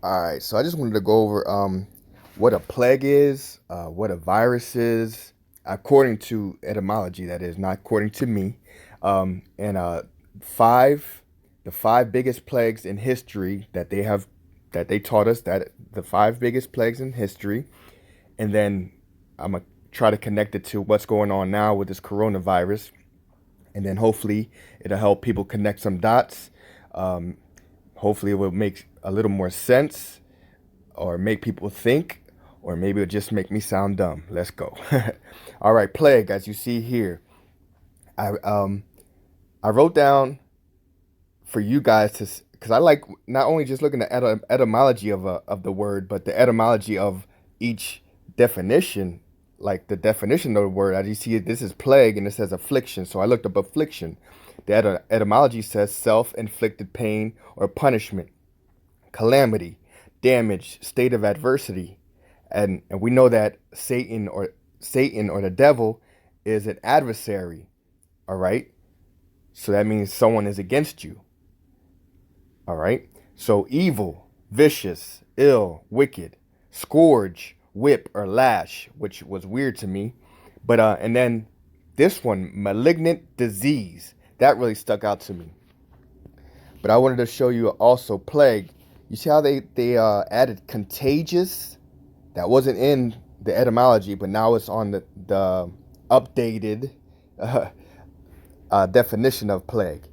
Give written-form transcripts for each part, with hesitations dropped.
All right, so I just wanted to go over what a plague is, what a virus is, according to etymology, that is, not according to me. And five, the five biggest plagues in history that they taught us, that the five biggest plagues in history, and then I'm gonna try to connect it to what's going on now with this coronavirus, and then hopefully it'll help people connect some dots. Um, Hopefully it will make a little more sense or make people think, or maybe it'll just make me sound dumb. Let's go. All right, plague, as you see here. I um I wrote down for you guys to, because I like not only just looking at etymology of the word, but the etymology of each definition, like the definition of the word. As you see, this is plague and it says affliction. So I looked up affliction. The etymology says self-inflicted pain or punishment, calamity, damage, state of adversity. And we know that Satan or the devil is an adversary, all right? So that means someone is against you, all right? So evil, vicious, ill, wicked, scourge, whip or lash, which was weird to me. But and then this one, malignant disease, that really stuck out to me. But I wanted to show you also plague. You see how they added contagious? That wasn't in the etymology, but now it's on the updated uh, definition of plague.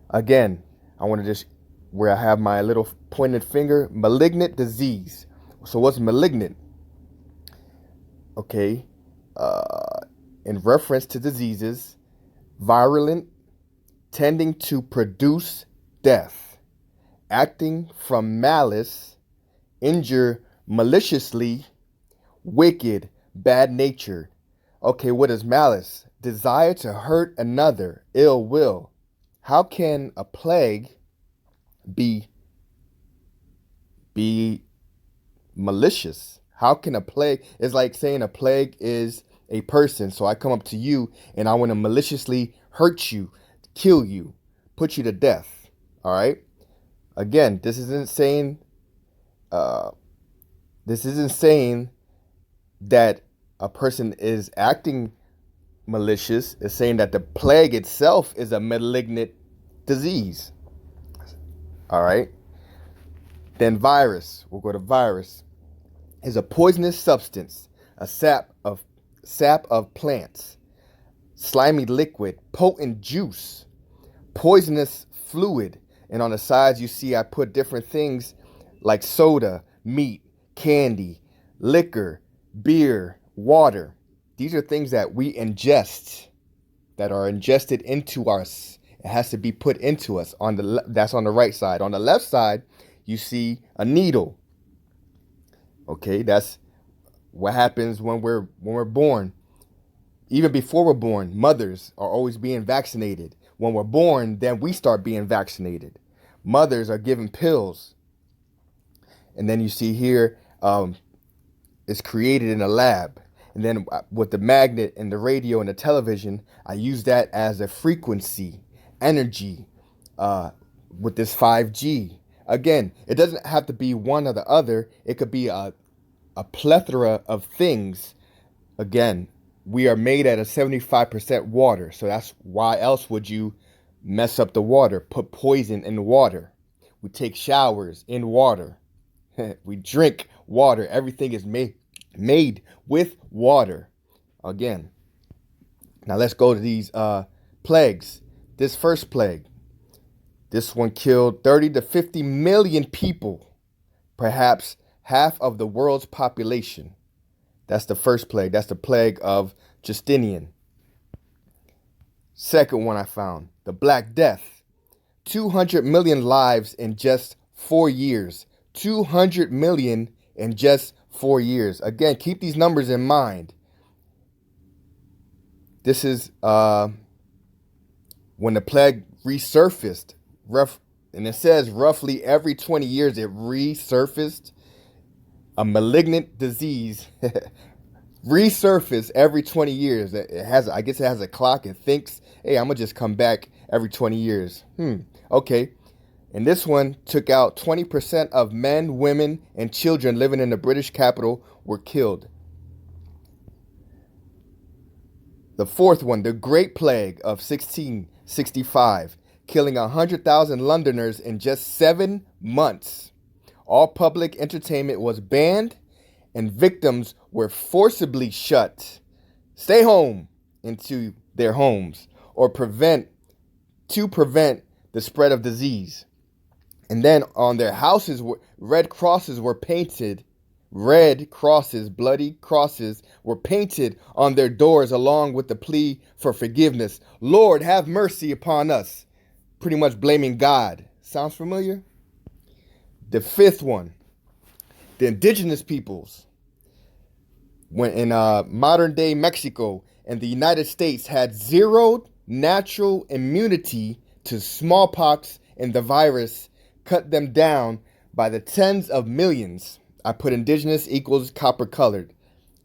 Again, I want to just, where I have my little pointed finger, malignant disease. So what's malignant? Okay, uh, in reference to diseases, virulent, tending to produce death, acting from malice, injure maliciously, wicked, bad natured. Okay, what is malice? Desire to hurt another, ill will. How can a plague be be malicious? How can a plague? It's like saying a plague is a person. So I come up to you and I want to maliciously hurt you, kill you, put you to death. All right. Again, uh, this isn't saying that a person is acting malicious. It's saying that the plague itself is a malignant disease. All right. Then virus. We'll go to virus. Is a poisonous substance, a sap of plants, slimy liquid, potent juice, poisonous fluid. And on the sides you see I put different things like soda, meat, candy, liquor, beer, water. These are things that we ingest, that are ingested into us. It has to be put into us. That's on the right side. On the left side, you see a needle. Okay, that's what happens when we're born. Even before we're born, mothers are always being vaccinated. When we're born, then we start being vaccinated. Mothers are given pills. And then you see here, it's created in a lab. And then with the magnet and the radio and the television, I use that as a frequency, energy, with this 5G. Again, it doesn't have to be one or the other. It could be a plethora of things. Again, we are made out of 75% water. So that's why else would you mess up the water, put poison in the water? We take showers in water. We drink water. Everything is made with water. Again, now let's go to these plagues. This first plague, this one killed 30 to 50 million people, perhaps half of the world's population. That's the first plague. That's the plague of Justinian. Second one I found, the Black Death. 200 million lives in just 4 years. 200 million in just 4 years. Again, keep these numbers in mind. This is when the plague resurfaced. And it says roughly every 20 years it resurfaced. A malignant disease resurface every 20 years. I guess it has a clock and thinks, hey, I'm gonna just come back every 20 years. Okay. And this one took out 20% of men, women, and children living in the British capital were killed. The fourth one, the Great Plague of 1665, killing 100,000 Londoners in just 7 months. All public entertainment was banned, and victims were forcibly shut. Stay home into their homes, or prevent the spread of disease. And then on their houses, red crosses were painted. Red crosses, bloody crosses, were painted on their doors along with the plea for forgiveness. Lord, have mercy upon us. Pretty much blaming God. Sounds familiar? The fifth one, the indigenous peoples, when in modern day Mexico and the United States, had zero natural immunity to smallpox, and the virus cut them down by the tens of millions. I put indigenous equals copper colored.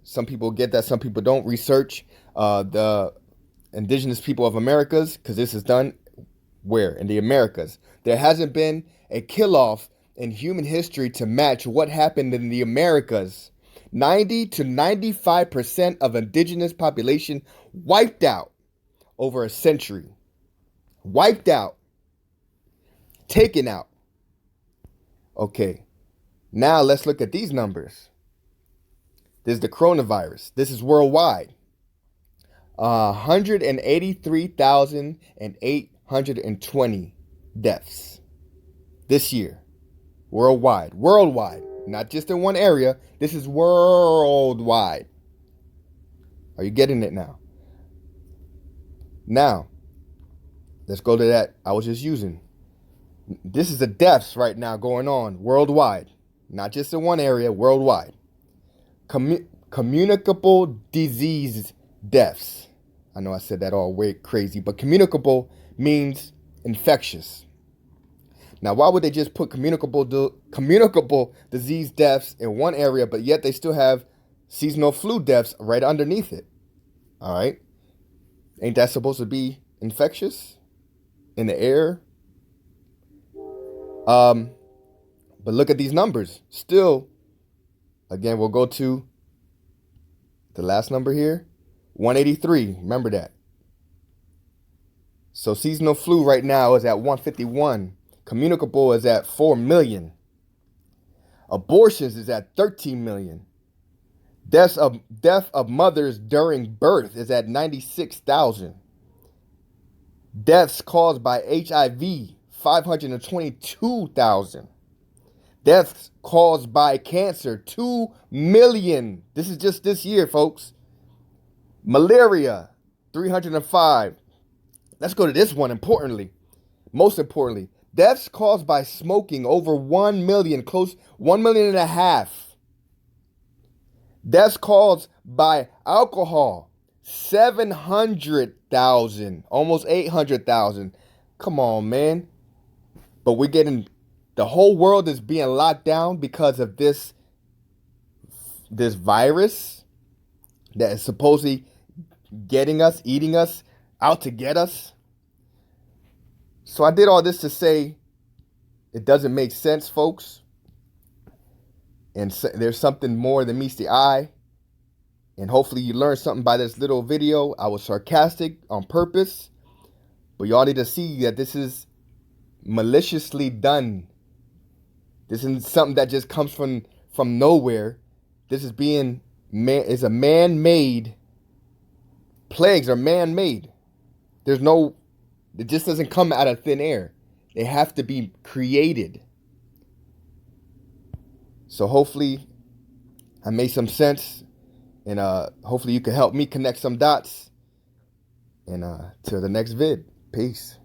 Some people get that, some people don't. Research the indigenous people of Americas, because this is done where? In the Americas. There hasn't been a kill-off in human history to match what happened in the Americas. 90 to 95% of indigenous population wiped out over a century. Wiped out. Taken out. Okay. Now let's look at these numbers. This is the coronavirus. This is worldwide. 183,820 deaths this year. Worldwide. Worldwide. Not just in one area. This is worldwide. Are you getting it now? Now, let's go to that I was just using. This is the deaths right now going on worldwide. Not just in one area, worldwide. Communicable disease deaths. I know I said that all way crazy, but communicable means infectious. Now, why would they just put communicable disease deaths in one area, but yet they still have seasonal flu deaths right underneath it? All right. Ain't that supposed to be infectious in the air? But look at these numbers. Still, again, we'll go to the last number here. 183. Remember that. So seasonal flu right now is at 151. Communicable is at 4 million. Abortions is at 13 million. Death of mothers during birth is at 96,000. Deaths caused by HIV, 522,000. Deaths caused by cancer, 2 million. This is just this year, folks. Malaria, 305. Let's go to this one most importantly. Deaths caused by smoking, over 1 million, close 1.5 million. Deaths caused by alcohol, 700,000, almost 800,000. Come on, man. But we're getting, the whole world is being locked down because of this virus that is supposedly getting us, eating us, out to get us. So I did all this to say it doesn't make sense, folks. And there's something more than meets the eye. And hopefully you learned something by this little video. I was sarcastic on purpose. But y'all need to see that this is maliciously done. This isn't something that just comes from nowhere. This is a man-made. Plagues are man-made. It just doesn't come out of thin air. They have to be created. So hopefully I made some sense. And hopefully you can help me connect some dots. And till the next vid. Peace.